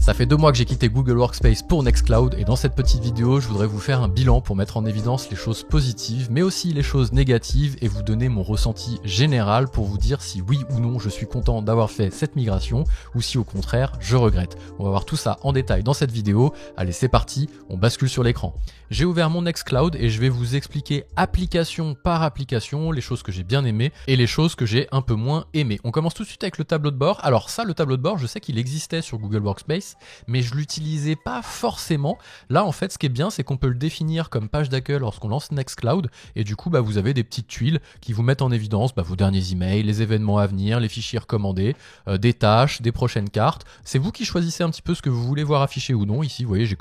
Ça fait 2 mois que j'ai quitté Google Workspace pour Nextcloud et dans cette petite vidéo, je voudrais vous faire un bilan pour mettre en évidence les choses positives, mais aussi les choses négatives et vous donner mon ressenti général pour vous dire si oui ou non je suis content d'avoir fait cette migration ou si au contraire je regrette. On va voir tout ça en détail dans cette vidéo. Allez, c'est parti, on bascule sur l'écran. J'ai ouvert mon Nextcloud et je vais vous expliquer application par application les choses que j'ai bien aimées et les choses que j'ai un peu moins aimées. On commence tout de suite avec le tableau de bord. Alors ça, le tableau de bord, je sais qu'il existait sur Google Workspace, mais je l'utilisais pas forcément. Là, en fait, ce qui est bien, c'est qu'on peut le définir comme page d'accueil lorsqu'on lance Nextcloud et du coup, vous avez des petites tuiles qui vous mettent en évidence vos derniers emails, les événements à venir, les fichiers recommandés, des tâches, des prochaines cartes. C'est vous qui choisissez un petit peu ce que vous voulez voir affiché ou non. Ici, vous voyez, j'ai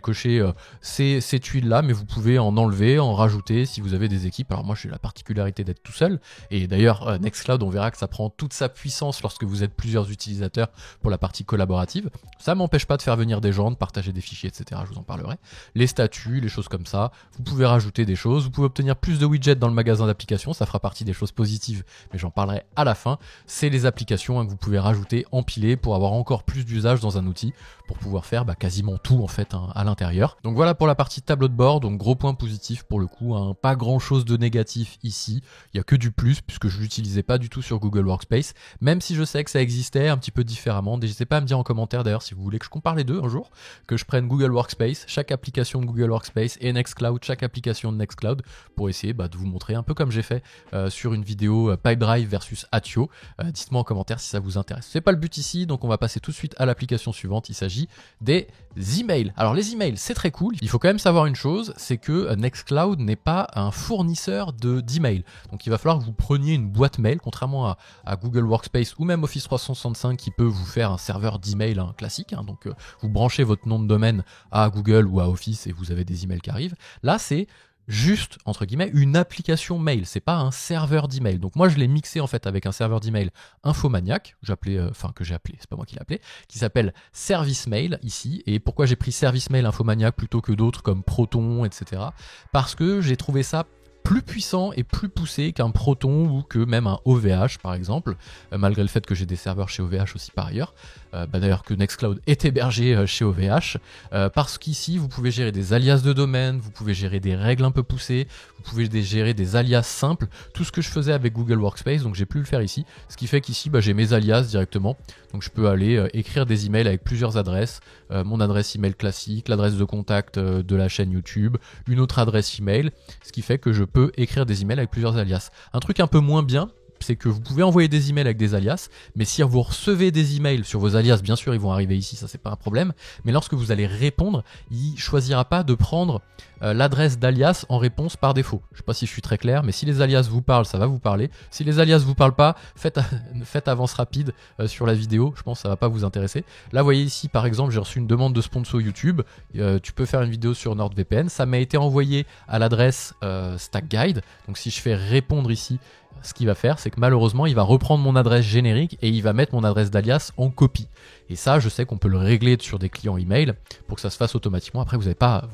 coché ces tuiles-là, mais vous pouvez en enlever, en rajouter si vous avez des équipes. Alors moi, j'ai la particularité d'être tout seul. Et d'ailleurs, Nextcloud, on verra que ça prend toute sa puissance lorsque vous êtes plusieurs utilisateurs pour la partie collaborative. Ça m'empêche pas de faire venir des gens, de partager des fichiers, etc. Je vous en parlerai. Les statuts, les choses comme ça. Vous pouvez rajouter des choses. Vous pouvez obtenir plus de widgets dans le magasin d'applications. Ça fera partie des choses positives, mais j'en parlerai à la fin. C'est les applications que vous pouvez rajouter, empiler pour avoir encore plus d'usage dans un outil, pour pouvoir faire quasiment tout en fait à l'intérieur. Donc voilà pour la partie tableau de bord. Donc gros point positif pour le coup, pas grand chose de négatif ici. Il y a que du plus puisque je l'utilisais pas du tout sur Google Workspace, même si je sais que ça existait un petit peu différemment. N'hésitez pas à me dire en commentaire d'ailleurs si vous voulez que je compare les deux un jour, que je prenne Google Workspace, chaque application de Google Workspace, et Nextcloud, chaque application de Nextcloud, pour essayer de vous montrer un peu comme j'ai fait sur une vidéo Pipedrive versus Attio. Dites-moi en commentaire si ça vous intéresse. C'est pas le but ici, donc on va passer tout de suite à l'application suivante. Il s'agit des emails. Alors les emails, c'est très cool. Il faut quand même savoir une chose, c'est que Nextcloud n'est pas un fournisseur d'emails. Donc il va falloir que vous preniez une boîte mail, contrairement à Google Workspace ou même Office 365 qui peut vous faire un serveur d'email classique. Donc vous branchez votre nom de domaine à Google ou à Office et vous avez des emails qui arrivent. Là, c'est juste, entre guilemail, une application mail, c'est pas un serveur d'email. Donc moi je l'ai mixé en fait avec un serveur d'email Infomaniac, que j'ai appelé, c'est pas moi qui l'ai appelé, qui s'appelle Service Mail ici. Et pourquoi j'ai pris Service Mail Infomaniac plutôt que d'autres comme Proton, etc. Parce que j'ai trouvé ça plus puissant et plus poussé qu'un Proton ou que même un OVH par exemple, malgré le fait que j'ai des serveurs chez OVH aussi par ailleurs, d'ailleurs que Nextcloud est hébergé chez OVH, parce qu'ici vous pouvez gérer des alias de domaine, vous pouvez gérer des règles un peu poussées, vous pouvez gérer des alias simples, tout ce que je faisais avec Google Workspace, donc j'ai pu le faire ici, ce qui fait qu'ici j'ai mes alias directement, donc je peux aller écrire des emails avec plusieurs adresses, mon adresse email classique, l'adresse de contact de la chaîne YouTube, une autre adresse email, ce qui fait que je peux écrire des emails avec plusieurs alias. Un truc un peu moins bien, c'est que vous pouvez envoyer des emails avec des alias, mais si vous recevez des emails sur vos alias, bien sûr ils vont arriver ici, ça c'est pas un problème, mais lorsque vous allez répondre, il choisira pas de prendre l'adresse d'alias en réponse par défaut. Je sais pas si je suis très clair, mais si les alias vous parlent, ça va vous parler. Si les alias vous parlent pas, faites avance rapide sur la vidéo, je pense que ça va pas vous intéresser. Là vous voyez ici par exemple, j'ai reçu une demande de sponsor YouTube, tu peux faire une vidéo sur NordVPN, ça m'a été envoyé à l'adresse StackGuide, donc si je fais répondre ici, ce qu'il va faire, c'est que malheureusement, il va reprendre mon adresse générique et il va mettre mon adresse d'alias en copie. Et ça, je sais qu'on peut le régler sur des clients email pour que ça se fasse automatiquement. Après, vous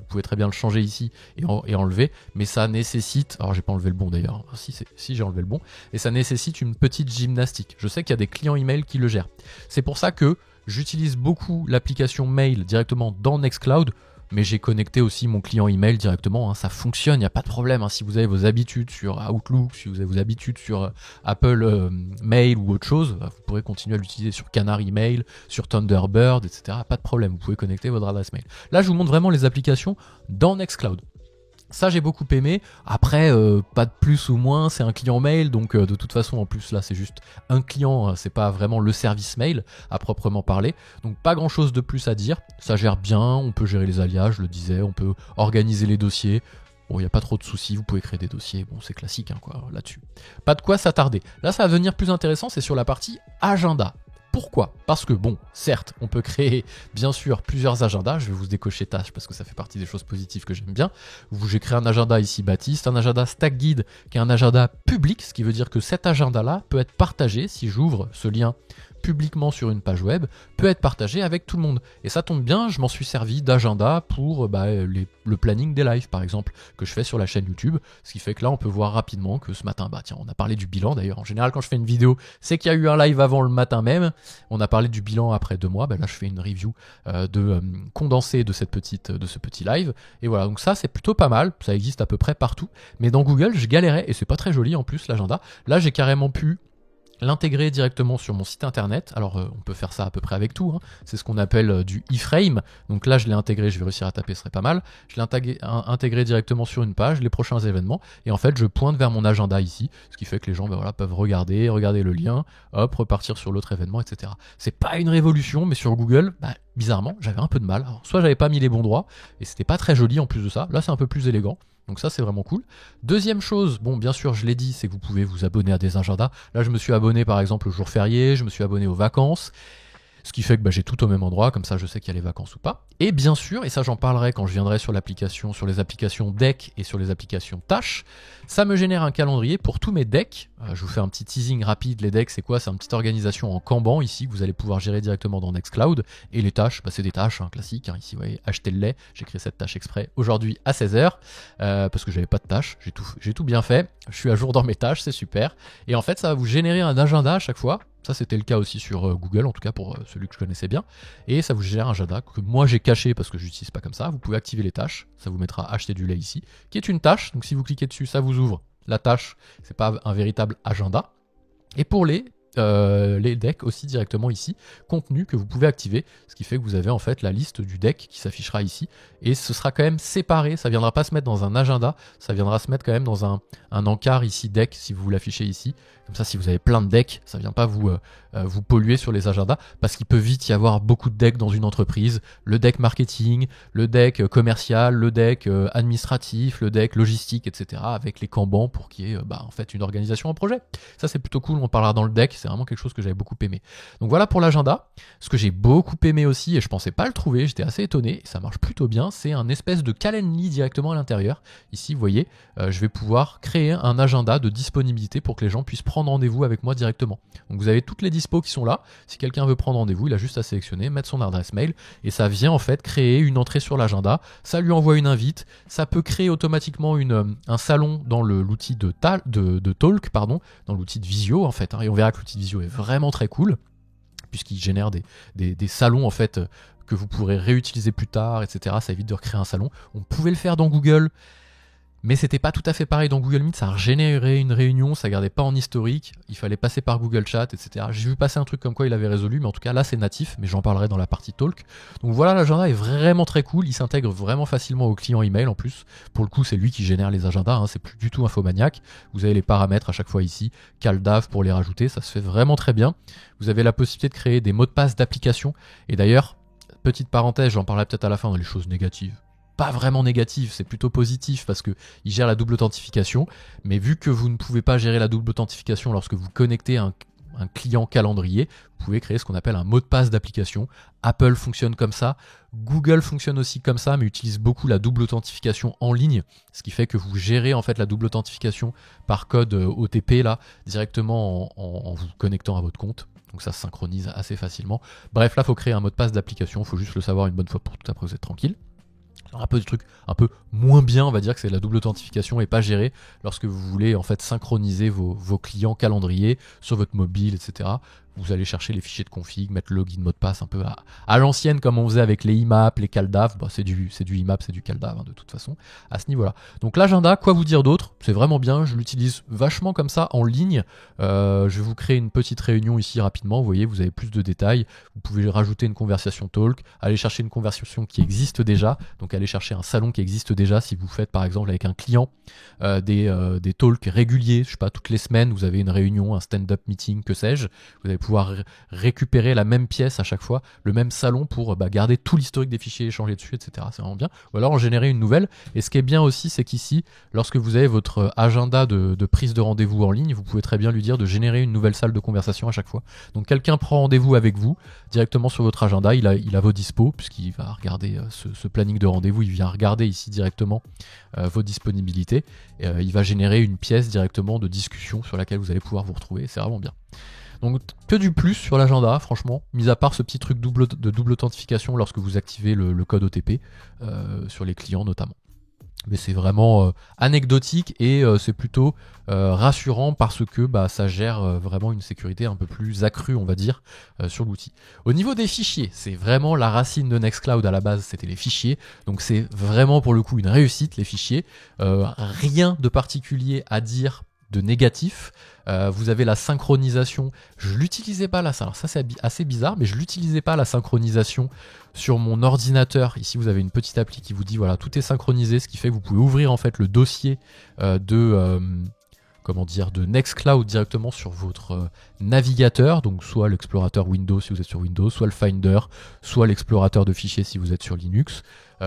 pouvez très bien le changer ici et enlever, mais ça nécessite, alors j'ai pas enlevé le bon d'ailleurs, si j'ai enlevé le bon, et ça nécessite une petite gymnastique. Je sais qu'il y a des clients email qui le gèrent. C'est pour ça que j'utilise beaucoup l'application mail directement dans Nextcloud, mais j'ai connecté aussi mon client email directement, ça fonctionne, il n'y a pas de problème. Si vous avez vos habitudes sur Outlook, si vous avez vos habitudes sur Apple Mail ou autre chose, vous pourrez continuer à l'utiliser sur Canary Email, sur Thunderbird, etc. Pas de problème, vous pouvez connecter votre adresse mail. Là, je vous montre vraiment les applications dans Nextcloud. Ça j'ai beaucoup aimé, après pas de plus ou moins, c'est un client mail, donc de toute façon en plus là c'est juste un client, c'est pas vraiment le service mail à proprement parler, donc pas grand chose de plus à dire, ça gère bien, on peut gérer les alias, je le disais, on peut organiser les dossiers, bon il n'y a pas trop de soucis, vous pouvez créer des dossiers, bon c'est classique là-dessus. Pas de quoi s'attarder, là ça va devenir plus intéressant, c'est sur la partie agenda. Pourquoi? Parce que bon, certes, on peut créer bien sûr plusieurs agendas, je vais vous décocher tâches parce que ça fait partie des choses positives que j'aime bien. J'ai créé un agenda ici Baptiste, un agenda StackGuide qui est un agenda public, ce qui veut dire que cet agenda-là peut être partagé si j'ouvre ce lien publiquement sur une page web peut être partagé avec tout le monde. Et ça tombe bien, je m'en suis servi d'agenda pour le planning des lives par exemple, que je fais sur la chaîne YouTube, ce qui fait que là on peut voir rapidement que ce matin, tiens, on a parlé du bilan d'ailleurs, en général quand je fais une vidéo, c'est qu'il y a eu un live avant le matin même, on a parlé du bilan après 2 mois, là je fais une review condensée de ce petit live, et voilà, donc ça c'est plutôt pas mal, ça existe à peu près partout, mais dans Google je galérais, et c'est pas très joli en plus l'agenda, là j'ai carrément pu l'intégrer directement sur mon site internet. Alors on peut faire ça à peu près avec tout, hein. C'est ce qu'on appelle du iframe, donc là je l'ai intégré, je vais réussir à taper, ce serait pas mal, je l'ai intégré directement sur une page, les prochains événements, et en fait je pointe vers mon agenda ici, ce qui fait que les gens peuvent regarder le lien, hop, repartir sur l'autre événement, etc. C'est pas une révolution, mais sur Google, bizarrement, j'avais un peu de mal. Alors, soit j'avais pas mis les bons droits, et c'était pas très joli en plus de ça, là c'est un peu plus élégant. Donc ça c'est vraiment cool. Deuxième chose, bon bien sûr je l'ai dit, c'est que vous pouvez vous abonner à des agendas. Là je me suis abonné par exemple au jour férié, je me suis abonné aux vacances. Ce qui fait que j'ai tout au même endroit, comme ça je sais qu'il y a les vacances ou pas. Et bien sûr, et ça j'en parlerai quand je viendrai sur les applications Deck et sur les applications Tâches, ça me génère un calendrier pour tous mes decks. Je vous fais un petit teasing rapide, les decks c'est quoi? C'est une petite organisation en Kanban ici que vous allez pouvoir gérer directement dans Nextcloud. Et les tâches, c'est des tâches classiques, ici vous voyez, acheter le lait, j'ai créé cette tâche exprès aujourd'hui à 16h, parce que j'avais pas de tâches, j'ai tout bien fait, je suis à jour dans mes tâches, c'est super. Et en fait ça va vous générer un agenda à chaque fois. Ça c'était le cas aussi sur Google, en tout cas pour celui que je connaissais bien. Et ça vous génère un agenda que moi j'ai caché parce que je l'utilise pas comme ça. Vous pouvez activer les tâches, ça vous mettra acheter du lait ici, qui est une tâche. Donc si vous cliquez dessus, ça vous ouvre la tâche. C'est pas un véritable agenda. Et pour les decks aussi directement ici, contenu que vous pouvez activer, ce qui fait que vous avez en fait la liste du deck qui s'affichera ici, et ce sera quand même séparé, ça viendra pas se mettre dans un agenda, ça viendra se mettre quand même dans un encart ici deck, si vous l'affichez ici, comme ça si vous avez plein de decks, ça vient pas vous polluer sur les agendas, parce qu'il peut vite y avoir beaucoup de decks dans une entreprise, le deck marketing, le deck commercial, le deck administratif, le deck logistique, etc., avec les Kanban pour qu'il y ait en fait une organisation en projet. Ça c'est plutôt cool, on parlera dans le deck, c'est vraiment quelque chose que j'avais beaucoup aimé. Donc voilà pour l'agenda. Ce que j'ai beaucoup aimé aussi, et je pensais pas le trouver, j'étais assez étonné, et ça marche plutôt bien, c'est un espèce de Calendly directement à l'intérieur. Ici, vous voyez, je vais pouvoir créer un agenda de disponibilité pour que les gens puissent prendre rendez-vous avec moi directement. Donc vous avez toutes les dispos qui sont là. Si quelqu'un veut prendre rendez-vous, il a juste à sélectionner, mettre son adresse mail, et ça vient en fait créer une entrée sur l'agenda. Ça lui envoie une invite. Ça peut créer automatiquement un salon dans l'outil de Talk, dans l'outil de Visio en fait. Et on verra que l'outil de Visio est vraiment très cool, puisqu'il génère des salons en fait que vous pourrez réutiliser plus tard, etc. Ça évite de recréer un salon. On pouvait le faire dans Google, mais c'était pas tout à fait pareil dans Google Meet, ça régénérait une réunion, ça gardait pas en historique, il fallait passer par Google Chat, etc. J'ai vu passer un truc comme quoi il avait résolu, mais en tout cas là c'est natif, mais j'en parlerai dans la partie talk. Donc voilà, l'agenda est vraiment très cool, il s'intègre vraiment facilement au client email en plus. Pour le coup c'est lui qui génère les agendas, c'est plus du tout Infomaniac. Vous avez les paramètres à chaque fois ici, CalDAV pour les rajouter, ça se fait vraiment très bien. Vous avez la possibilité de créer des mots de passe d'application, et d'ailleurs, petite parenthèse, j'en parlerai peut-être à la fin dans les choses négatives. Pas vraiment négatif, c'est plutôt positif parce que il gère la double authentification, mais vu que vous ne pouvez pas gérer la double authentification lorsque vous connectez un client calendrier, vous pouvez créer ce qu'on appelle un mot de passe d'application. Apple fonctionne comme ça, Google fonctionne aussi comme ça, mais utilise beaucoup la double authentification en ligne, ce qui fait que vous gérez en fait la double authentification par code OTP là, directement en vous connectant à votre compte. Donc ça se synchronise assez facilement. Bref, là, il faut créer un mot de passe d'application, il faut juste le savoir une bonne fois pour toutes, après vous êtes tranquille. Alors un peu de truc un peu moins bien, on va dire que c'est la double authentification et pas gérée lorsque vous voulez en fait synchroniser vos clients calendrier sur votre mobile, etc. Vous allez chercher les fichiers de config, mettre le login, mot de passe un peu à l'ancienne comme on faisait avec les IMAP, les CalDAV. C'est du IMAP, c'est du CalDAV de toute façon à ce niveau-là. Donc l'agenda, quoi vous dire d'autre? C'est vraiment bien, je l'utilise vachement comme ça en ligne. Je vais vous créer une petite réunion ici rapidement. Vous voyez, vous avez plus de détails. Vous pouvez rajouter une conversation talk, aller chercher une conversation qui existe déjà. Donc aller chercher un salon qui existe déjà. Si vous faites par exemple avec un client des talks réguliers, je sais pas, toutes les semaines, vous avez une réunion, un stand-up meeting, que sais-je. Vous allez pouvoir récupérer la même pièce à chaque fois, le même salon pour garder tout l'historique des fichiers échangés dessus, etc. C'est vraiment bien. Ou alors en générer une nouvelle. Et ce qui est bien aussi, c'est qu'ici, lorsque vous avez votre agenda de prise de rendez-vous en ligne, vous pouvez très bien lui dire de générer une nouvelle salle de conversation à chaque fois. Donc quelqu'un prend rendez-vous avec vous directement sur votre agenda, il a vos dispos, puisqu'il va regarder ce planning de rendez-vous, il vient regarder ici directement vos disponibilités. Il va générer une pièce directement de discussion sur laquelle vous allez pouvoir vous retrouver. C'est vraiment bien. Donc que du plus sur l'agenda, franchement, mis à part ce petit truc de double authentification lorsque vous activez le code OTP sur les clients notamment. Mais c'est vraiment anecdotique et c'est plutôt rassurant parce que ça gère vraiment une sécurité un peu plus accrue, on va dire, sur l'outil. Au niveau des fichiers, c'est vraiment la racine de Nextcloud à la base, c'était les fichiers. Donc c'est vraiment pour le coup une réussite, les fichiers. Rien de particulier à dire de négatif. Vous avez la synchronisation. Je l'utilisais pas là, alors ça c'est assez bizarre, mais je l'utilisais pas la synchronisation sur mon ordinateur. Ici vous avez une petite appli qui vous dit voilà, tout est synchronisé, ce qui fait que vous pouvez ouvrir en fait le dossier de Nextcloud directement sur votre navigateur, donc soit l'explorateur Windows si vous êtes sur Windows, soit le Finder, soit l'explorateur de fichiers si vous êtes sur Linux.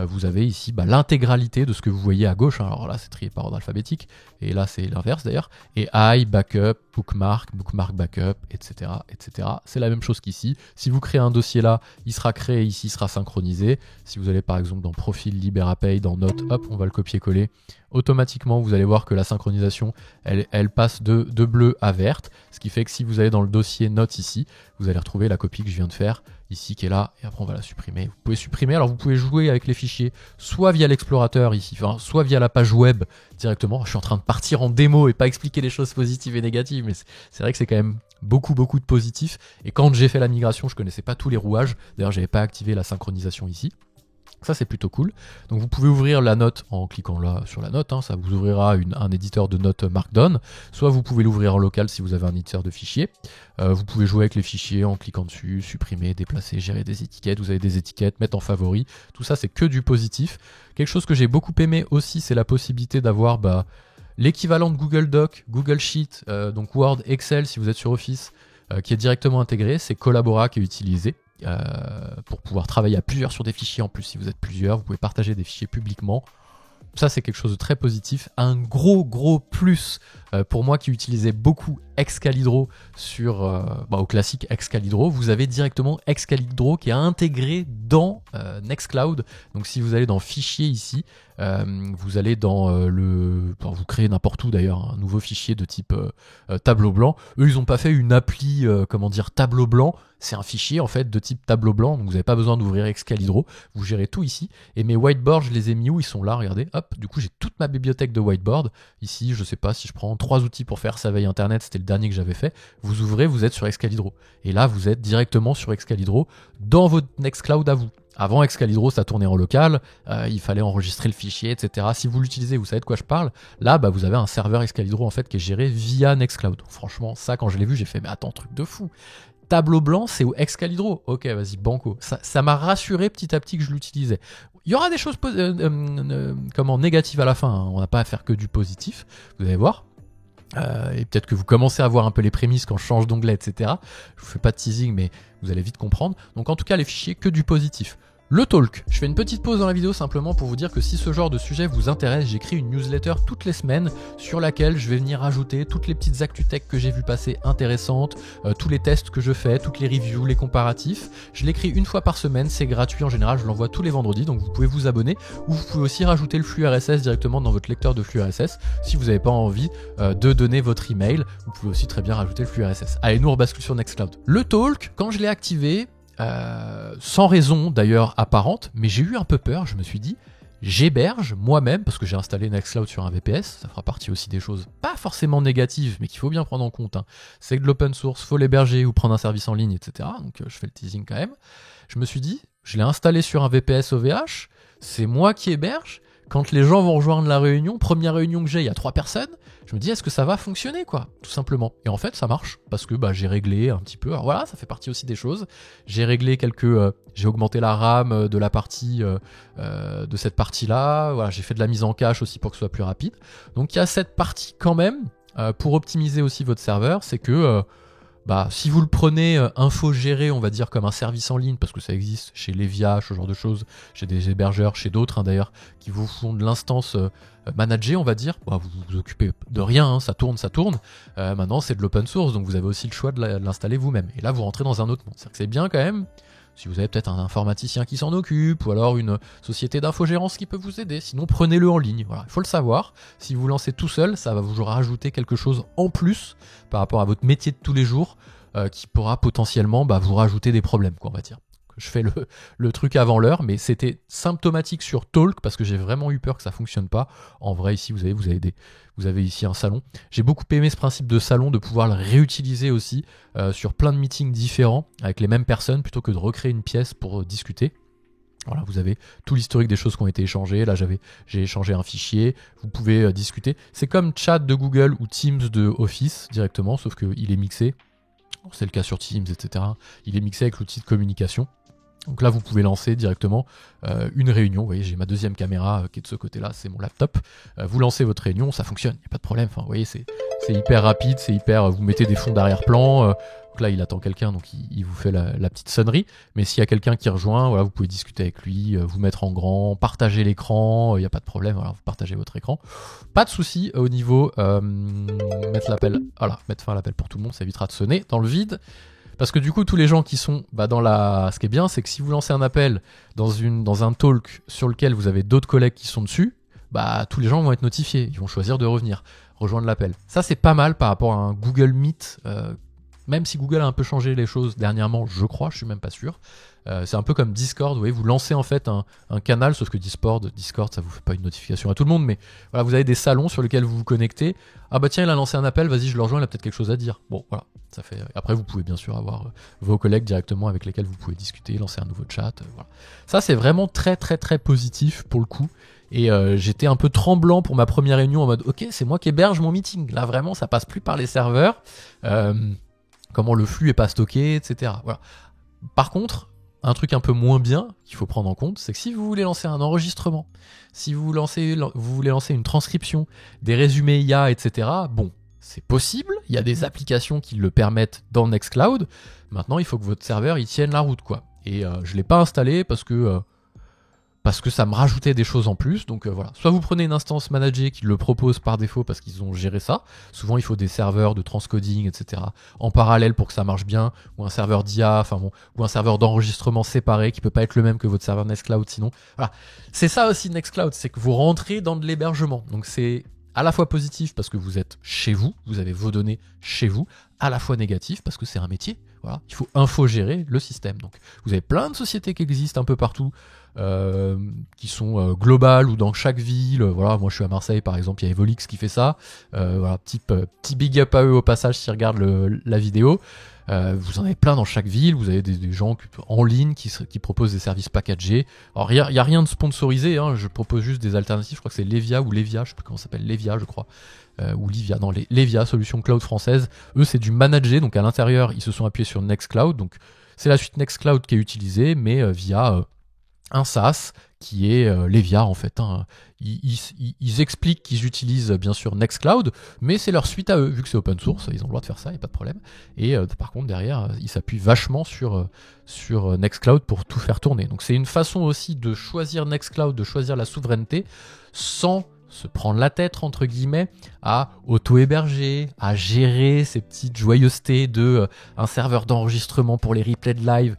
Vous avez ici l'intégralité de ce que vous voyez à gauche. Alors là, c'est trié par ordre alphabétique, et là, c'est l'inverse d'ailleurs. Et backup, bookmark backup, etc., etc. C'est la même chose qu'ici. Si vous créez un dossier là, il sera créé ici, il sera synchronisé. Si vous allez par exemple dans Profil, LiberaPay, dans Notes, hop, on va le copier-coller. Automatiquement, vous allez voir que la synchronisation, elle passe de bleu à verte, ce qui fait que si vous allez dans le dossier Notes ici, vous allez retrouver la copie que je viens de faire ici qui est là, et après on va la supprimer. Vous pouvez supprimer, alors vous pouvez jouer avec les fichiers soit via l'explorateur ici, soit via la page web directement. Je suis en train de partir en démo et pas expliquer les choses positives et négatives, mais c'est vrai que c'est quand même beaucoup de positifs. Et quand j'ai fait la migration, je connaissais pas tous les rouages, d'ailleurs j'avais pas activé la synchronisation ici. Ça c'est plutôt cool. Donc vous pouvez ouvrir la note en cliquant là sur la note, ça vous ouvrira un éditeur de notes Markdown, soit vous pouvez l'ouvrir en local si vous avez un éditeur de fichiers. Vous pouvez jouer avec les fichiers en cliquant dessus, supprimer, déplacer, gérer des étiquettes, vous avez des étiquettes, mettre en favori, tout ça c'est que du positif. Quelque chose que j'ai beaucoup aimé aussi, c'est la possibilité d'avoir l'équivalent de Google Doc, Google Sheet, donc Word, Excel si vous êtes sur Office, qui est directement intégré, c'est Collabora qui est utilisé. Pour pouvoir travailler à plusieurs sur des fichiers. En plus, si vous êtes plusieurs, vous pouvez partager des fichiers publiquement. Ça c'est quelque chose de très positif. Un gros plus pour moi qui utilisais beaucoup Excalibro sur au classique Excalibro, vous avez directement Excalibro qui est intégré dans Nextcloud. Donc si vous allez dans fichier ici, vous allez dans vous créez n'importe où d'ailleurs un nouveau fichier de type tableau blanc. Eux ils n'ont pas fait une appli tableau blanc. C'est un fichier en fait de type tableau blanc, donc vous n'avez pas besoin d'ouvrir Excalibro, vous gérez tout ici. Et mes whiteboards, je les ai mis où? Ils sont là, regardez, hop, du coup j'ai toute ma bibliothèque de whiteboard. Ici, je sais pas si je prends 3 outils pour faire sa veille internet, c'était le dernier que j'avais fait. Vous ouvrez, vous êtes sur Excalibro. Et là, vous êtes directement sur Excalibro dans votre Nextcloud à vous. Avant Excalibro, ça tournait en local, il fallait enregistrer le fichier, etc. Si vous l'utilisez, vous savez de quoi je parle. Là, vous avez un serveur Excalibro en fait qui est géré via Nextcloud. Franchement, ça, quand je l'ai vu, j'ai fait mais attends, truc de fou. Tableau blanc, c'est Excalibro. Ok, vas-y, banco. Ça m'a rassuré petit à petit que je l'utilisais. Il y aura des choses négatives à la fin. On n'a pas à faire que du positif. Vous allez voir. Et peut-être que vous commencez à voir un peu les prémices quand je change d'onglet, etc. Je vous fais pas de teasing, mais vous allez vite comprendre. Donc en tout cas, les fichiers, que du positif. Le talk. Je fais une petite pause dans la vidéo simplement pour vous dire que si ce genre de sujet vous intéresse, j'écris une newsletter toutes les semaines sur laquelle je vais venir ajouter toutes les petites actu-tech que j'ai vu passer intéressantes, tous les tests que je fais, toutes les reviews, les comparatifs. Je l'écris une fois par semaine, c'est gratuit en général, je l'envoie tous les vendredis, donc vous pouvez vous abonner ou vous pouvez aussi rajouter le flux RSS directement dans votre lecteur de flux RSS. Si vous n'avez pas envie de donner votre email, vous pouvez aussi très bien rajouter le flux RSS. Allez, nous on rebascule sur Nextcloud. Le talk, quand je l'ai activé, sans raison d'ailleurs apparente, mais j'ai eu un peu peur, je me suis dit j'héberge moi-même, parce que j'ai installé Nextcloud sur un VPS, ça fera partie aussi des choses pas forcément négatives, mais qu'il faut bien prendre en compte, c'est de l'open source, faut l'héberger ou prendre un service en ligne, etc. Donc je fais le teasing quand même. Je me suis dit, je l'ai installé sur un VPS OVH, c'est moi qui héberge, quand les gens vont rejoindre la réunion, première réunion que j'ai, il y a 3 personnes, je me dis est-ce que ça va fonctionner quoi, tout simplement. Et en fait ça marche, parce que j'ai réglé un petit peu, alors voilà, ça fait partie aussi des choses. J'ai réglé j'ai augmenté la RAM de la partie, de cette partie-là, voilà, j'ai fait de la mise en cache aussi pour que ce soit plus rapide. Donc il y a cette partie quand même, pour optimiser aussi votre serveur, c'est que si vous le prenez infogéré, on va dire comme un service en ligne, parce que ça existe chez Levia, ce genre de choses, chez des hébergeurs, chez d'autres d'ailleurs, qui vous font de l'instance managée, on va dire, vous vous occupez de rien, ça tourne. Maintenant c'est de l'open source, donc vous avez aussi le choix de l'installer vous-même. Et là vous rentrez dans un autre monde. C'est-à-dire que c'est bien quand même, si vous avez peut-être un informaticien qui s'en occupe, ou alors une société d'infogérance qui peut vous aider, sinon prenez-le en ligne. Voilà, il faut le savoir. Si vous lancez tout seul, ça va vous rajouter quelque chose en plus par rapport à votre métier de tous les jours. qui pourra potentiellement vous rajouter des problèmes, quoi, on va dire. Je fais le truc avant l'heure, mais c'était symptomatique sur Talk parce que j'ai vraiment eu peur que ça fonctionne pas. En vrai, ici, vous avez ici un salon. J'ai beaucoup aimé ce principe de salon, de pouvoir le réutiliser aussi sur plein de meetings différents avec les mêmes personnes plutôt que de recréer une pièce pour discuter. Voilà, vous avez tout l'historique des choses qui ont été échangées. Là, j'ai échangé un fichier. Vous pouvez discuter. C'est comme Chat de Google ou Teams de Office directement, sauf qu'il est mixé. C'est le cas sur Teams, etc. Il est mixé avec l'outil de communication. Donc là, vous pouvez lancer directement une réunion. Vous voyez, j'ai ma deuxième caméra qui est de ce côté-là, c'est mon laptop. Vous lancez votre réunion, ça fonctionne, il n'y a pas de problème. Enfin, vous voyez, c'est hyper rapide, c'est hyper... Vous mettez des fonds d'arrière-plan. Donc là, il attend quelqu'un, donc il vous fait la petite sonnerie. Mais s'il y a quelqu'un qui rejoint, voilà, vous pouvez discuter avec lui, vous mettre en grand, partager l'écran, il n'y a pas de problème. Voilà, vous partagez votre écran. Pas de souci au niveau mettre l'appel. Voilà, mettre fin à l'appel pour tout le monde, ça évitera de sonner dans le vide. Parce que du coup, tous les gens qui sont Ce qui est bien, c'est que si vous lancez un appel dans un talk sur lequel vous avez d'autres collègues qui sont dessus, tous les gens vont être notifiés. Ils vont choisir de rejoindre l'appel. Ça, c'est pas mal par rapport à un Google Meet. Même si Google a un peu changé les choses dernièrement, je crois, je suis même pas sûr. C'est un peu comme Discord, vous voyez, vous lancez en fait un canal, sauf que Discord, ça vous fait pas une notification à tout le monde, mais voilà, vous avez des salons sur lesquels vous vous connectez. Ah bah tiens, il a lancé un appel, vas-y, je le rejoins, il a peut-être quelque chose à dire. Bon, voilà, ça fait. Après, vous pouvez bien sûr avoir vos collègues directement avec lesquels vous pouvez discuter, lancer un nouveau chat. Voilà. Ça, c'est vraiment très très très positif pour le coup. Et j'étais un peu tremblant pour ma première réunion en mode, ok, c'est moi qui héberge mon meeting. Là, vraiment, ça passe plus par les serveurs. Comment le flux est pas stocké, etc. Voilà. Par contre, un truc un peu moins bien qu'il faut prendre en compte, c'est que si vous voulez lancer un enregistrement, si vous voulez lancer une transcription, des résumés IA, etc., bon, c'est possible, il y a des applications qui le permettent dans Nextcloud. Maintenant, il faut que votre serveur il tienne la route, quoi. Et je ne l'ai pas installé parce que ça me rajoutait des choses en plus. Donc voilà, soit vous prenez une instance managée qui le propose par défaut parce qu'ils ont géré ça. Souvent il faut des serveurs de transcoding, etc. en parallèle pour que ça marche bien, ou un serveur d'IA, ou un serveur d'enregistrement séparé qui peut pas être le même que votre serveur Nextcloud sinon. Voilà, c'est ça aussi Nextcloud, c'est que vous rentrez dans de l'hébergement. Donc c'est à la fois positif parce que vous êtes chez vous, vous avez vos données chez vous, à la fois négatif parce que c'est un métier. Voilà, il faut infogérer le système. Donc vous avez plein de sociétés qui existent un peu partout, qui sont globales ou dans chaque ville. Voilà, moi je suis à Marseille par exemple, il y a Evolix qui fait ça. Voilà, petit big up à eux au passage s'ils regardent la vidéo. Vous en avez plein dans chaque ville, vous avez des gens en ligne qui proposent des services packagés. Alors il y a rien de sponsorisé, hein, je propose juste des alternatives, je crois que c'est Levia ou Levia, je sais plus comment ça s'appelle, Levia je crois, ou Livia, non, Levia, solution cloud française. Eux c'est du managé, donc à l'intérieur ils se sont appuyés sur Nextcloud, donc c'est la suite Nextcloud qui est utilisée, mais via un SaaS qui est Levia en fait. Hein. Ils expliquent qu'ils utilisent bien sûr Nextcloud, mais c'est leur suite à eux, vu que c'est open source, ils ont le droit de faire ça, il n'y a pas de problème. Et par contre derrière, ils s'appuient vachement sur Nextcloud pour tout faire tourner. Donc c'est une façon aussi de choisir Nextcloud, de choisir la souveraineté, sans se prendre la tête, entre guillemets, à auto-héberger, à gérer ces petites joyeusetés de un serveur d'enregistrement pour les replays de live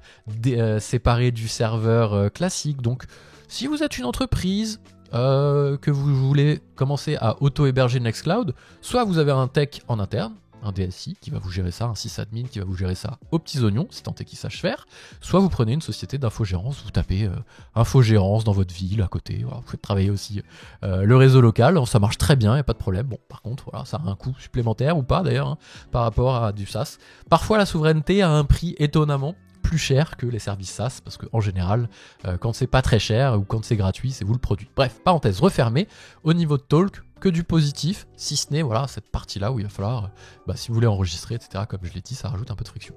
séparé du serveur classique. Donc, si vous êtes une entreprise que vous voulez commencer à auto-héberger Nextcloud, soit vous avez un tech en interne, un DSI qui va vous gérer ça, un sysadmin qui va vous gérer ça aux petits oignons, si tant est qu'il sache faire, soit vous prenez une société d'infogérance, vous tapez infogérance dans votre ville à côté, voilà, vous faites travailler aussi le réseau local, ça marche très bien, il n'y a pas de problème. Bon, par contre, voilà, ça a un coût supplémentaire ou pas d'ailleurs, hein, par rapport à du SaaS. Parfois la souveraineté a un prix étonnamment plus cher que les services SaaS, parce qu'en général, quand c'est pas très cher ou quand c'est gratuit, c'est vous le produit. Bref, parenthèse refermée, au niveau de Talk, que du positif, si ce n'est voilà, cette partie-là où il va falloir, si vous voulez enregistrer, etc., comme je l'ai dit, ça rajoute un peu de friction.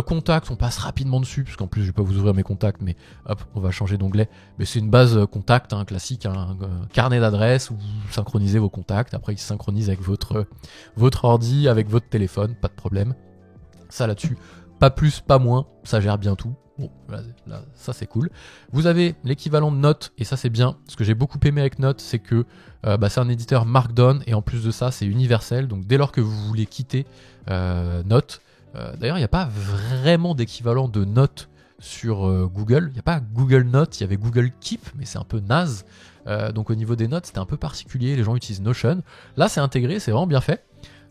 Contacts, on passe rapidement dessus, parce qu'en plus je vais pas vous ouvrir mes contacts, mais hop, on va changer d'onglet. Mais c'est une base contact, hein, classique, hein, un carnet d'adresses où vous synchronisez vos contacts, après ils se synchronisent avec votre ordi, avec votre téléphone, pas de problème. Ça là-dessus, pas plus, pas moins, ça gère bien tout. Bon, là, ça c'est cool. Vous avez l'équivalent de Note, et ça c'est bien. Ce que j'ai beaucoup aimé avec Note, c'est que c'est un éditeur Markdown, et en plus de ça, c'est universel. Donc dès lors que vous voulez quitter Note, d'ailleurs, il n'y a pas vraiment d'équivalent de Note sur Google. Il n'y a pas Google Notes, il y avait Google Keep, mais c'est un peu naze. Donc au niveau des notes, c'était un peu particulier. Les gens utilisent Notion. Là, c'est intégré, c'est vraiment bien fait.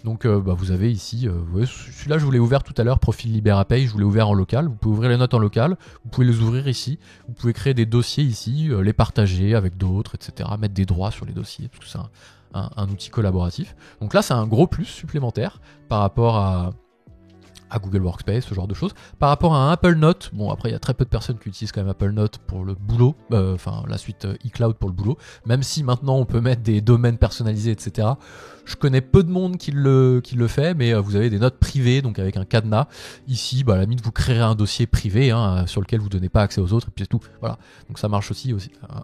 Donc vous avez ici, celui-là je vous l'ai ouvert tout à l'heure, profil LiberaPay, je vous l'ai ouvert en local. Vous pouvez ouvrir les notes en local, vous pouvez les ouvrir ici, vous pouvez créer des dossiers ici, les partager avec d'autres, etc. Mettre des droits sur les dossiers, parce que c'est un outil collaboratif. Donc là c'est un gros plus supplémentaire par rapport à Google Workspace, ce genre de choses. Par rapport à un Apple Note, bon après il y a très peu de personnes qui utilisent quand même Apple Note pour le boulot, enfin la suite iCloud pour le boulot, même si maintenant on peut mettre des domaines personnalisés, etc. Je connais peu de monde qui le fait, mais vous avez des notes privées, donc avec un cadenas. Ici, à la limite, vous créerez un dossier privé sur lequel vous ne donnez pas accès aux autres, et puis c'est tout. Voilà, donc ça marche aussi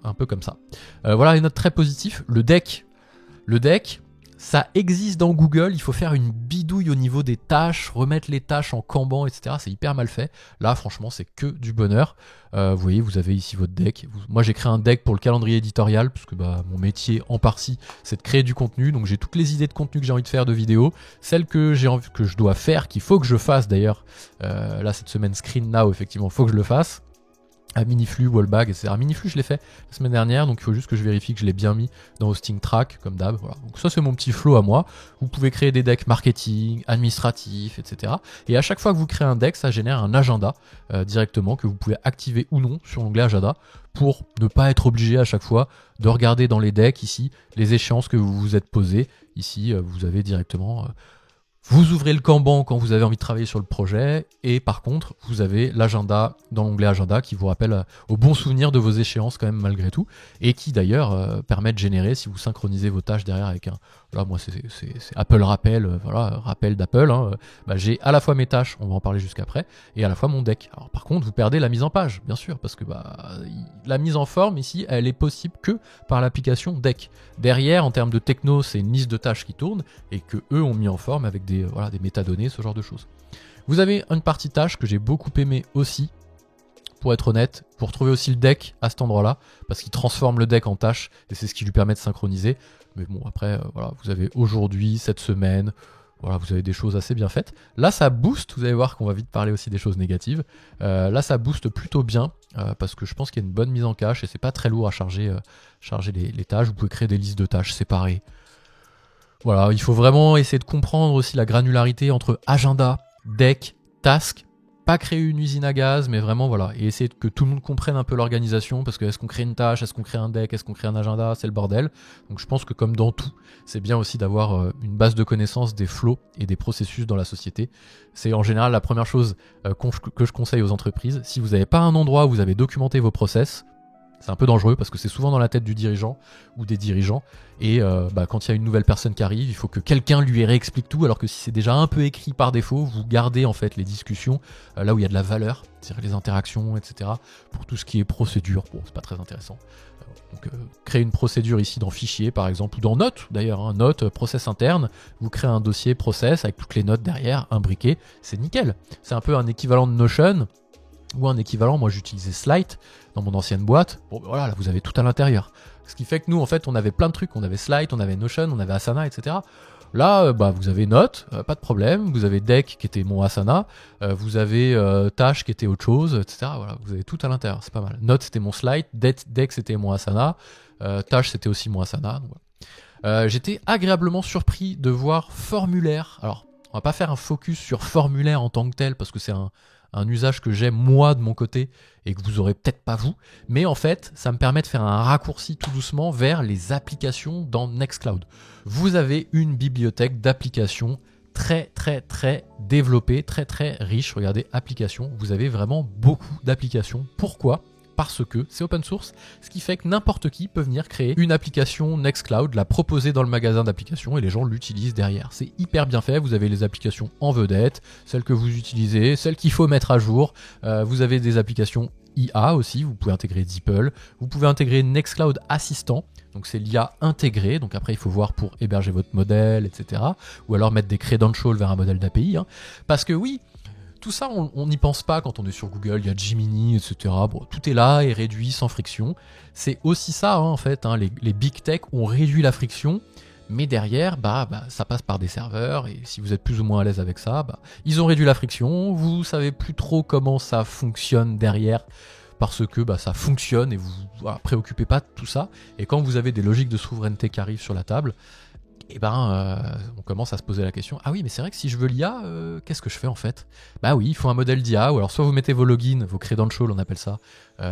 un peu comme ça. Voilà les notes très positives. Le deck, ça existe dans Google, il faut faire une bidouille au niveau des tâches, remettre les tâches en Kanban, etc. C'est hyper mal fait. Là, franchement, c'est que du bonheur. Vous voyez, vous avez ici votre deck. Moi, j'ai créé un deck pour le calendrier éditorial, parce que mon métier en partie, c'est de créer du contenu. Donc, j'ai toutes les idées de contenu que j'ai envie de faire de vidéos. Celles que je dois faire, qu'il faut que je fasse d'ailleurs. Là, cette semaine, Screen Now, effectivement, il faut que je le fasse. À Miniflu, Wallbag, etc. Miniflu, je l'ai fait la semaine dernière, donc il faut juste que je vérifie que je l'ai bien mis dans Hosting Track, comme d'hab. Voilà. Donc ça, c'est mon petit flow à moi. Vous pouvez créer des decks marketing, administratifs, etc. Et à chaque fois que vous créez un deck, ça génère un agenda directement que vous pouvez activer ou non sur l'onglet agenda pour ne pas être obligé à chaque fois de regarder dans les decks ici les échéances que vous vous êtes posées. Ici, vous avez directement... Vous ouvrez le Kanban quand vous avez envie de travailler sur le projet et par contre, vous avez l'agenda dans l'onglet agenda qui vous rappelle au bon souvenir de vos échéances quand même malgré tout et qui d'ailleurs permet de générer, si vous synchronisez vos tâches derrière avec un... Là, moi, c'est Apple Rappel, voilà, rappel d'Apple. J'ai à la fois mes tâches, on va en parler jusqu'après, et à la fois mon deck. Alors par contre, vous perdez la mise en page, bien sûr, parce que la mise en forme ici, elle est possible que par l'application deck. Derrière, en termes de techno, c'est une liste de tâches qui tourne et que eux ont mis en forme avec des métadonnées, ce genre de choses. Vous avez une partie tâche que j'ai beaucoup aimé aussi, pour être honnête, vous retrouvez aussi le deck à cet endroit-là, parce qu'il transforme le deck en tâche, et c'est ce qui lui permet de synchroniser. Mais bon, après, vous avez aujourd'hui, cette semaine, vous avez des choses assez bien faites. Là, ça booste, vous allez voir qu'on va vite parler aussi des choses négatives. Là, ça booste plutôt bien, parce que je pense qu'il y a une bonne mise en cache, et c'est pas très lourd à charger les tâches. Vous pouvez créer des listes de tâches séparées. Voilà, il faut vraiment essayer de comprendre aussi la granularité entre agenda, deck, task, pas créer une usine à gaz, mais vraiment et essayer que tout le monde comprenne un peu l'organisation, parce que est-ce qu'on crée une tâche, est-ce qu'on crée un deck, est-ce qu'on crée un agenda, c'est le bordel. Donc je pense que comme dans tout, c'est bien aussi d'avoir une base de connaissances des flows et des processus dans la société. C'est en général la première chose que je conseille aux entreprises. Si vous n'avez pas un endroit où vous avez documenté vos process, c'est un peu dangereux parce que c'est souvent dans la tête du dirigeant ou des dirigeants. Et quand il y a une nouvelle personne qui arrive, il faut que quelqu'un lui réexplique tout. Alors que si c'est déjà un peu écrit par défaut, vous gardez en fait les discussions là où il y a de la valeur, c'est-à-dire les interactions, etc. Pour tout ce qui est procédure, bon, c'est pas très intéressant. Donc créer une procédure ici dans Fichier par exemple, ou dans Notes d'ailleurs, Notes, process interne, vous créez un dossier process avec toutes les notes derrière, imbriquées, c'est nickel. C'est un peu un équivalent de Notion, ou un équivalent, moi j'utilisais Slide dans mon ancienne boîte. Bon voilà, là vous avez tout à l'intérieur. Ce qui fait que nous en fait on avait plein de trucs, on avait Slide, on avait Notion, on avait Asana, etc. Là vous avez Notes, pas de problème, vous avez Deck qui était mon Asana, vous avez Tâche qui était autre chose, etc. Voilà, vous avez tout à l'intérieur, c'est pas mal. Notes c'était mon Slide, Deck c'était mon Asana, Tâche c'était aussi mon Asana. Donc, voilà. J'étais agréablement surpris de voir Formulaire. Alors on va pas faire un focus sur Formulaire en tant que tel parce que c'est un usage que j'ai moi de mon côté et que vous aurez peut-être pas vous, mais en fait ça me permet de faire un raccourci tout doucement vers les applications dans Nextcloud. Vous avez une bibliothèque d'applications très développée, très riche. Regardez, applications, vous avez vraiment beaucoup d'applications. Pourquoi ? Parce que c'est open source, ce qui fait que n'importe qui peut venir créer une application Nextcloud, la proposer dans le magasin d'applications et les gens l'utilisent derrière. C'est hyper bien fait, vous avez les applications en vedette, celles que vous utilisez, celles qu'il faut mettre à jour, vous avez des applications IA aussi, vous pouvez intégrer DeepL, vous pouvez intégrer Nextcloud Assistant, donc c'est l'IA intégrée, donc après il faut voir pour héberger votre modèle, etc. Ou alors mettre des credentials vers un modèle d'API, parce que oui, tout ça, on n'y pense pas quand on est sur Google, il y a Gemini, etc. Bon, tout est là et réduit sans friction. C'est aussi ça, en fait, les big tech ont réduit la friction, mais derrière, ça passe par des serveurs, et si vous êtes plus ou moins à l'aise avec ça, ils ont réduit la friction, vous savez plus trop comment ça fonctionne derrière, parce que ça fonctionne, et vous préoccupez pas de tout ça. Et quand vous avez des logiques de souveraineté qui arrivent sur la table, et on commence à se poser la question, ah oui, mais c'est vrai que si je veux l'IA, qu'est-ce que je fais en fait? Bah oui, il faut un modèle d'IA, ou alors soit vous mettez vos logins, vos credentials, on appelle ça,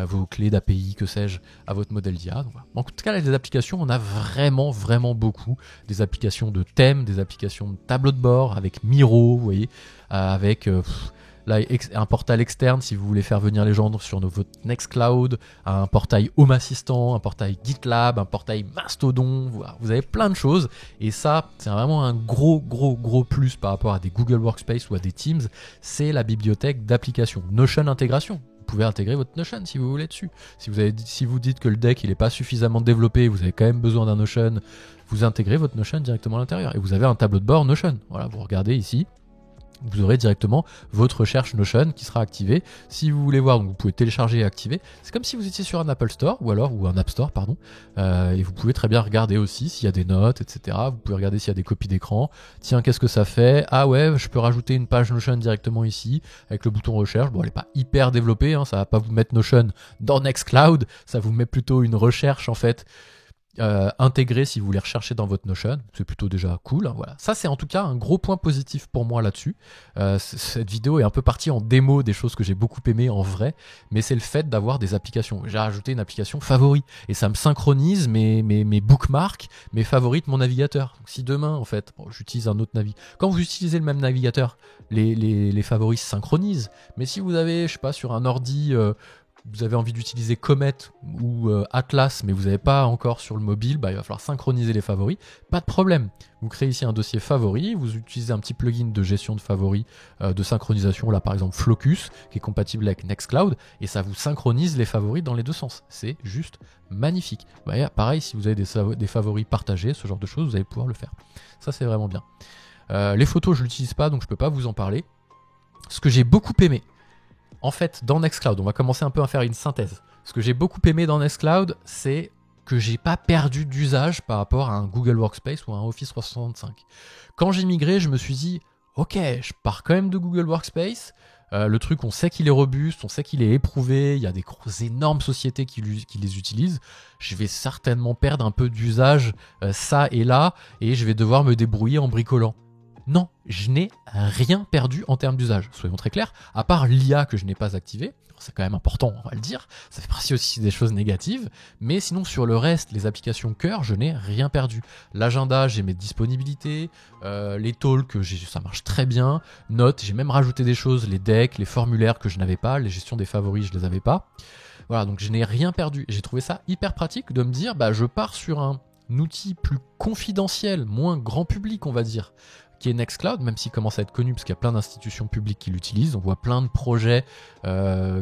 vos clés d'API, que sais-je, à votre modèle d'IA. Donc, voilà. En tout cas, les applications, on a vraiment, vraiment beaucoup. Des applications de thèmes, des applications de tableau de bord, avec Miro, vous voyez, avec... là, un portail externe si vous voulez faire venir les gens sur votre Nextcloud, un portail Home Assistant, un portail GitLab, un portail Mastodon, vous avez plein de choses. Et ça, c'est vraiment un gros plus par rapport à des Google Workspace ou à des Teams, c'est la bibliothèque d'applications. Notion intégration. Vous pouvez intégrer votre Notion si vous voulez dessus. Si vous dites que le deck il n'est pas suffisamment développé, vous avez quand même besoin d'un Notion, vous intégrez votre Notion directement à l'intérieur. Et vous avez un tableau de bord Notion. Voilà, vous regardez ici. Vous aurez directement votre recherche Notion qui sera activée. Si vous voulez voir, donc vous pouvez télécharger et activer. C'est comme si vous étiez sur un Apple Store ou un App Store, pardon. Et vous pouvez très bien regarder aussi s'il y a des notes, etc. Vous pouvez regarder s'il y a des copies d'écran. Tiens, qu'est-ce que ça fait? Ah ouais, je peux rajouter une page Notion directement ici avec le bouton recherche. Bon, elle n'est pas hyper développée, hein, ça va pas vous mettre Notion dans Nextcloud. Ça vous met plutôt une recherche en fait. Intégré si vous voulez rechercher dans votre Notion, c'est plutôt déjà cool, hein, voilà. Ça c'est en tout cas un gros point positif pour moi là-dessus. Cette vidéo est un peu partie en démo des choses que j'ai beaucoup aimé en vrai, mais c'est le fait d'avoir des applications. J'ai rajouté une application favori et ça me synchronise mes bookmarks, mes favoris de mon navigateur. Donc si demain en fait, j'utilise un autre navigateur, quand vous utilisez le même navigateur, les favoris se synchronisent, mais si vous avez, je sais pas, sur un ordi vous avez envie d'utiliser Comet ou Atlas, mais vous n'avez pas encore sur le mobile, il va falloir synchroniser les favoris. Pas de problème. Vous créez ici un dossier favoris, vous utilisez un petit plugin de gestion de favoris, de synchronisation, là par exemple Flocus, qui est compatible avec Nextcloud, et ça vous synchronise les favoris dans les deux sens. C'est juste magnifique. Pareil, si vous avez des favoris partagés, ce genre de choses, vous allez pouvoir le faire. Ça, c'est vraiment bien. Les photos, je ne l'utilise pas, donc je ne peux pas vous en parler. Ce que j'ai beaucoup aimé, en fait, dans Nextcloud, on va commencer un peu à faire une synthèse. Ce que j'ai beaucoup aimé dans Nextcloud, c'est que j'ai pas perdu d'usage par rapport à un Google Workspace ou à un Office 365. Quand j'ai migré, je me suis dit, ok, je pars quand même de Google Workspace. Le truc, on sait qu'il est robuste, on sait qu'il est éprouvé, il y a des énormes sociétés qui les utilisent. Je vais certainement perdre un peu d'usage ça et là, et je vais devoir me débrouiller en bricolant. Non, je n'ai rien perdu en termes d'usage, soyons très clairs, à part l'IA que je n'ai pas activée, c'est quand même important, on va le dire, ça fait partie aussi des choses négatives, mais sinon sur le reste, les applications cœur, je n'ai rien perdu. L'agenda, j'ai mes disponibilités, les talks, ça marche très bien, notes, j'ai même rajouté des choses, les decks, les formulaires que je n'avais pas, les gestions des favoris, je les avais pas. Voilà, donc je n'ai rien perdu. J'ai trouvé ça hyper pratique de me dire, je pars sur un outil plus confidentiel, moins grand public, on va dire, qui est Nextcloud, même s'il commence à être connu parce qu'il y a plein d'institutions publiques qui l'utilisent. On voit plein de projets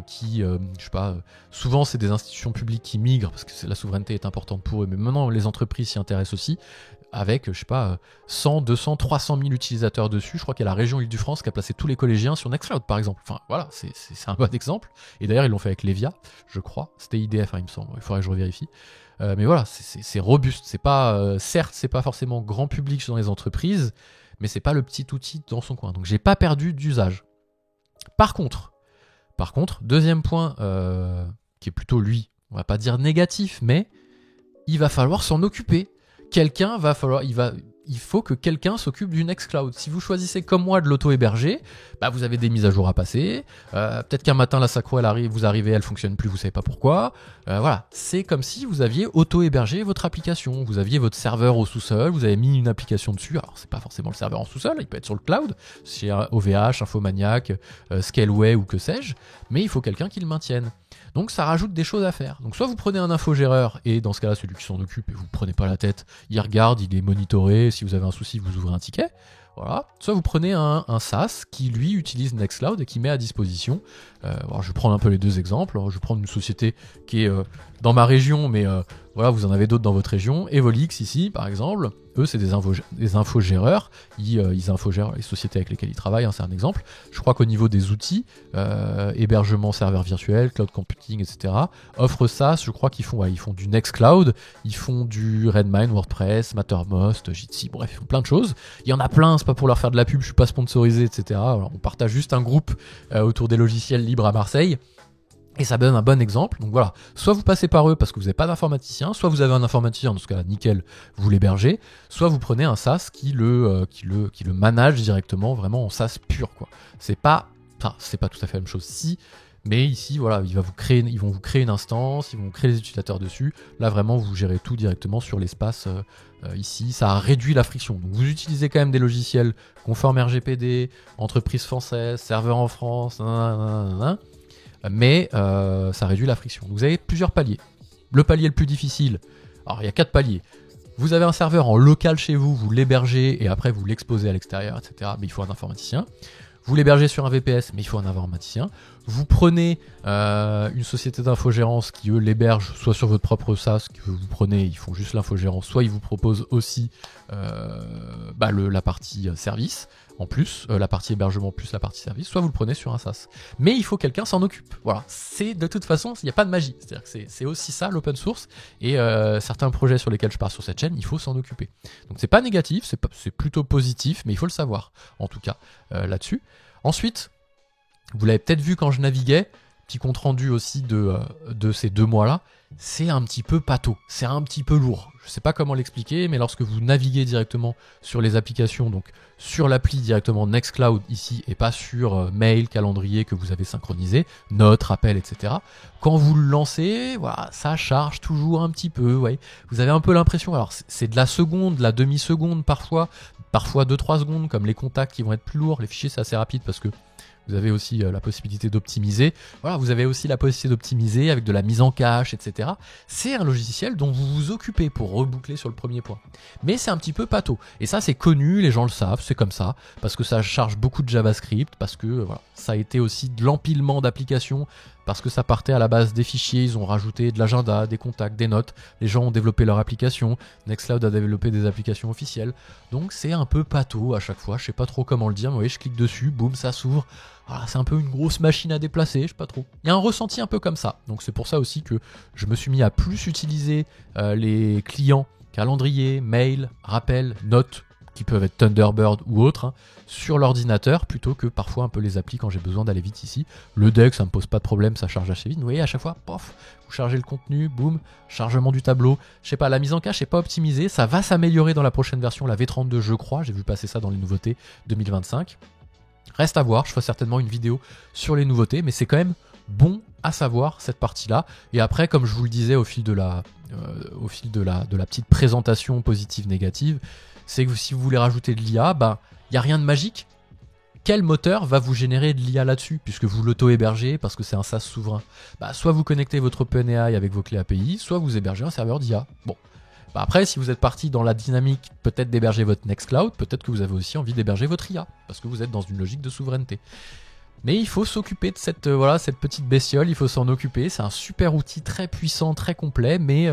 qui, je sais pas, souvent c'est des institutions publiques qui migrent parce que la souveraineté est importante pour eux, mais maintenant les entreprises s'y intéressent aussi, avec, je sais pas, 100, 200, 300 000 utilisateurs dessus. Je crois qu'il y a la région Île-de-France qui a placé tous les collégiens sur Nextcloud, par exemple. Enfin, voilà, c'est un bon exemple. Et d'ailleurs, ils l'ont fait avec Levia, je crois. C'était IDF, il me semble. Il faudrait que je revérifie. Mais voilà, c'est robuste. C'est pas, certes, c'est pas forcément grand public dans les entreprises, mais c'est pas le petit outil dans son coin. Donc j'ai pas perdu d'usage. Par contre, deuxième point qui est plutôt lui, on va pas dire négatif, mais il va falloir s'en occuper. Il faut que quelqu'un s'occupe du Nextcloud. Si vous choisissez comme moi de l'auto-héberger, vous avez des mises à jour à passer. Peut-être qu'un matin la Sacro vous arrivez, elle fonctionne plus, vous savez pas pourquoi. Voilà, c'est comme si vous aviez auto-hébergé votre application. Vous aviez votre serveur au sous-sol, vous avez mis une application dessus. Alors c'est pas forcément le serveur en sous-sol, il peut être sur le cloud, chez OVH, Infomaniac, Scaleway ou que sais-je, mais il faut quelqu'un qui le maintienne. Donc ça rajoute des choses à faire. Donc soit vous prenez un infogéreur, et dans ce cas-là, celui qui s'en occupe, et vous ne prenez pas la tête, il regarde, il est monitoré, si vous avez un souci, vous ouvrez un ticket. Voilà. Soit vous prenez un SaaS qui, lui, utilise Nextcloud et qui met à disposition. Alors je vais prendre un peu les deux exemples. Alors, je vais prendre une société qui est dans ma région, mais voilà, vous en avez d'autres dans votre région. Evolix, ici, par exemple. Eux, c'est des infogéreurs. Ils infogèrent les sociétés avec lesquelles ils travaillent, hein, c'est un exemple. Je crois qu'au niveau des outils, hébergement, serveur virtuel, cloud computing, etc., offrent ça. Je crois qu'ils font du Nextcloud, ils font du Redmine, WordPress, Mattermost, Jitsi, bref, ils font plein de choses. Il y en a plein, c'est pas pour leur faire de la pub, je suis pas sponsorisé, etc. Alors, on partage juste un groupe autour des logiciels libres à Marseille. Et ça donne un bon exemple. Donc voilà, soit vous passez par eux parce que vous n'avez pas d'informaticien, soit vous avez un informaticien, dans ce cas-là, nickel, vous l'hébergez, soit vous prenez un SaaS qui le manage directement, vraiment en SaaS pur, quoi. C'est pas tout à fait la même chose, si, mais ici, voilà, ils vont vous créer une instance, ils vont créer les utilisateurs dessus. Là, vraiment, vous gérez tout directement sur l'espace. Ici, ça a réduit la friction. Donc, vous utilisez quand même des logiciels conformes RGPD, entreprise française, serveur en France, mais ça réduit la friction. Vous avez plusieurs paliers. Le palier le plus difficile, alors il y a 4 paliers. Vous avez un serveur en local chez vous, vous l'hébergez et après vous l'exposez à l'extérieur, etc. Mais il faut un informaticien. Vous l'hébergez sur un VPS, mais il faut un informaticien. Vous prenez une société d'infogérance qui, eux, l'héberge soit sur votre propre SaaS, que vous prenez, ils font juste l'infogérance, soit ils vous proposent aussi la partie service, en plus, la partie hébergement plus la partie service, soit vous le prenez sur un SaaS. Mais il faut que quelqu'un s'en occupe. Voilà, c'est de toute façon, il n'y a pas de magie. C'est-à-dire que c'est aussi ça l'open source, et certains projets sur lesquels je pars sur cette chaîne, il faut s'en occuper. Donc c'est pas négatif, c'est plutôt positif, mais il faut le savoir, en tout cas, là-dessus. Ensuite, vous l'avez peut-être vu quand je naviguais, petit compte rendu aussi de ces 2 mois-là, c'est un petit peu pâteau, c'est un petit peu lourd. Je ne sais pas comment l'expliquer, mais lorsque vous naviguez directement sur les applications, donc sur l'appli directement Nextcloud ici, et pas sur mail, calendrier que vous avez synchronisé, notes, rappels, etc. Quand vous le lancez, voilà, ça charge toujours un petit peu, ouais. Vous avez un peu l'impression, alors c'est de la seconde, de la demi-seconde parfois 2-3 secondes, comme les contacts qui vont être plus lourds, les fichiers c'est assez rapide parce que vous avez aussi la possibilité d'optimiser. Voilà, vous avez aussi la possibilité d'optimiser avec de la mise en cache, etc. C'est un logiciel dont vous vous occupez pour reboucler sur le premier point. Mais c'est un petit peu pâteau. Et ça, c'est connu, les gens le savent, c'est comme ça, parce que ça charge beaucoup de JavaScript, parce que voilà, ça a été aussi de l'empilement d'applications, parce que ça partait à la base des fichiers, ils ont rajouté de l'agenda, des contacts, des notes, les gens ont développé leur application, Nextcloud a développé des applications officielles, donc c'est un peu pâteau à chaque fois, je sais pas trop comment le dire, mais vous voyez, je clique dessus, boum, ça s'ouvre, voilà, c'est un peu une grosse machine à déplacer, je sais pas trop. Il y a un ressenti un peu comme ça, donc c'est pour ça aussi que je me suis mis à plus utiliser les clients, calendrier, mail, rappel, notes, qui peuvent être Thunderbird ou autres, sur l'ordinateur, plutôt que parfois un peu les applis quand j'ai besoin d'aller vite ici. Le deck, ça me pose pas de problème, ça charge assez vite. Vous voyez, à chaque fois, pof, vous chargez le contenu, boum, chargement du tableau. Je sais pas, la mise en cache n'est pas optimisée, ça va s'améliorer dans la prochaine version, la V32 je crois, j'ai vu passer ça dans les nouveautés 2025. Reste à voir, je ferai certainement une vidéo sur les nouveautés, mais c'est quand même bon à savoir cette partie-là. Et après, comme je vous le disais au fil de la petite présentation positive-négative, c'est que si vous voulez rajouter de l'IA, il n'y a rien de magique. Quel moteur va vous générer de l'IA là-dessus, puisque vous l'auto-hébergez parce que c'est un SaaS souverain? Soit vous connectez votre OpenAI avec vos clés API, soit vous hébergez un serveur d'IA. Bon. Après, si vous êtes parti dans la dynamique peut-être d'héberger votre Nextcloud, peut-être que vous avez aussi envie d'héberger votre IA, parce que vous êtes dans une logique de souveraineté. Mais il faut s'occuper de cette petite bestiole, il faut s'en occuper. C'est un super outil très puissant, très complet, mais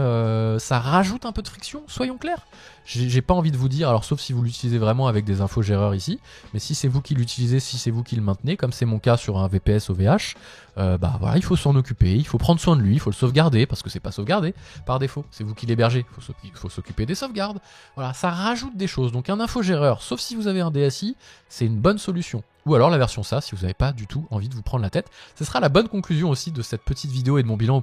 ça rajoute un peu de friction, soyons clairs. J'ai pas envie de vous dire, alors sauf si vous l'utilisez vraiment avec des infogéreurs ici, mais si c'est vous qui l'utilisez, si c'est vous qui le maintenez, comme c'est mon cas sur un VPS OVH, voilà, il faut s'en occuper, il faut prendre soin de lui, il faut le sauvegarder, parce que c'est pas sauvegardé par défaut, c'est vous qui l'hébergez, il faut s'occuper des sauvegardes. Voilà, ça rajoute des choses. Donc un infogéreur, sauf si vous avez un DSI, c'est une bonne solution. Ou alors la version SaaS, si vous n'avez pas du tout envie de vous prendre la tête. Ce sera la bonne conclusion aussi de cette petite vidéo et de mon bilan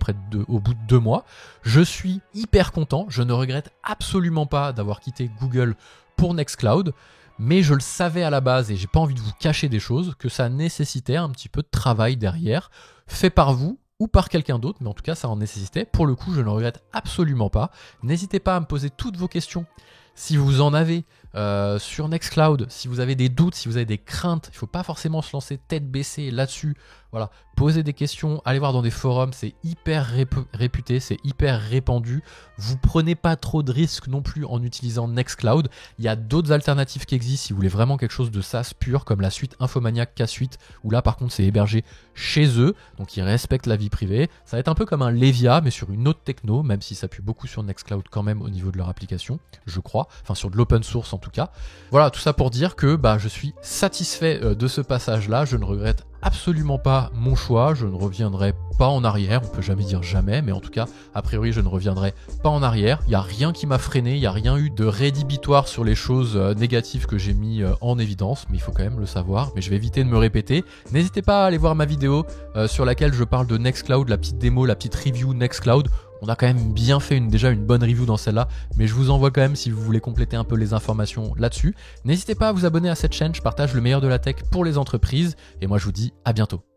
au bout de 2 mois. Je suis hyper content, je ne regrette absolument pas d'avoir quitté Google pour Nextcloud, mais je le savais à la base et j'ai pas envie de vous cacher des choses, que ça nécessitait un petit peu de travail derrière, fait par vous ou par quelqu'un d'autre, mais en tout cas ça en nécessitait. Pour le coup, je ne regrette absolument pas. N'hésitez pas à me poser toutes vos questions si vous en avez sur Nextcloud, si vous avez des doutes, si vous avez des craintes. Il ne faut pas forcément se lancer tête baissée là-dessus. Voilà, posez des questions, allez voir dans des forums, c'est hyper réputé, c'est hyper répandu. Vous prenez pas trop de risques non plus en utilisant Nextcloud. Il y a d'autres alternatives qui existent si vous voulez vraiment quelque chose de SaaS pur, comme la suite Infomaniac K-Suite, où là par contre c'est hébergé chez eux, donc ils respectent la vie privée. Ça va être un peu comme un Levia, mais sur une autre techno, même si ça appuie beaucoup sur Nextcloud quand même au niveau de leur application, je crois, enfin sur de l'open source en tout cas. Voilà, tout ça pour dire que je suis satisfait de ce passage-là, je ne regrette absolument pas mon choix, je ne reviendrai pas en arrière, on peut jamais dire jamais, mais en tout cas, a priori, je ne reviendrai pas en arrière. Il n'y a rien qui m'a freiné, il n'y a rien eu de rédhibitoire sur les choses négatives que j'ai mis en évidence, mais il faut quand même le savoir, mais je vais éviter de me répéter. N'hésitez pas à aller voir ma vidéo sur laquelle je parle de Nextcloud, la petite démo, la petite review Nextcloud. On a quand même bien fait déjà une bonne review dans celle-là, mais je vous envoie quand même si vous voulez compléter un peu les informations là-dessus. N'hésitez pas à vous abonner à cette chaîne, je partage le meilleur de la tech pour les entreprises, et moi je vous dis à bientôt.